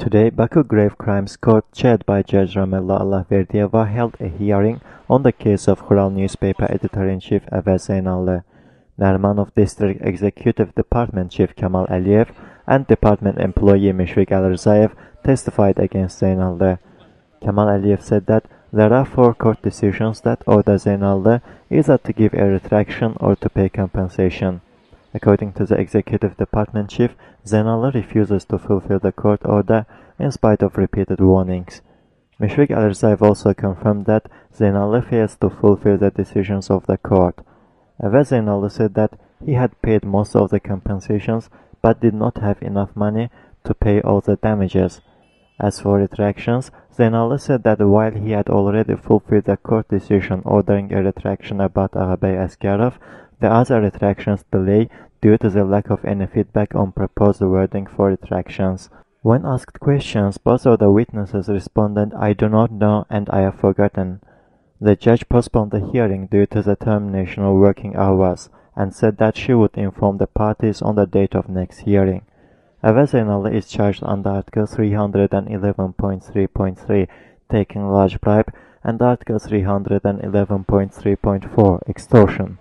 Today, Baku Grave Crimes Court, chaired by Judge Ramella Allahverdiyeva, held a hearing on the case of Khural newspaper editor-in-chief Avaz Zeynallı. Narmanov District Executive Department Chief Kamal Aliyev and Department employee Mishfiq Alirzayev testified against Zeynallı. Kamal Aliyev said that there are 4 court decisions that order Zeynallı either to give a retraction or to pay compensation. According to the executive department chief, Zeynallı refuses to fulfill the court order in spite of repeated warnings. Mishfiq Alirzayev also confirmed that Zeynallı fails to fulfill the decisions of the court. Avaz Zeynallı said that he had paid most of the compensations but did not have enough money to pay all the damages. As for retractions, Zeynallı said that while he had already fulfilled the court decision ordering a retraction about Ağabey Askarov, the other retractions delay due to the lack of any feedback on proposed wording for retractions. When asked questions, both of the witnesses responded, "I do not know and I have forgotten." The judge postponed the hearing due to the termination of working hours and said that she would inform the parties on the date of next hearing. Avaz Zeynallı is charged under Article 311.3.3 taking large bribe and Article 311.3.4 extortion.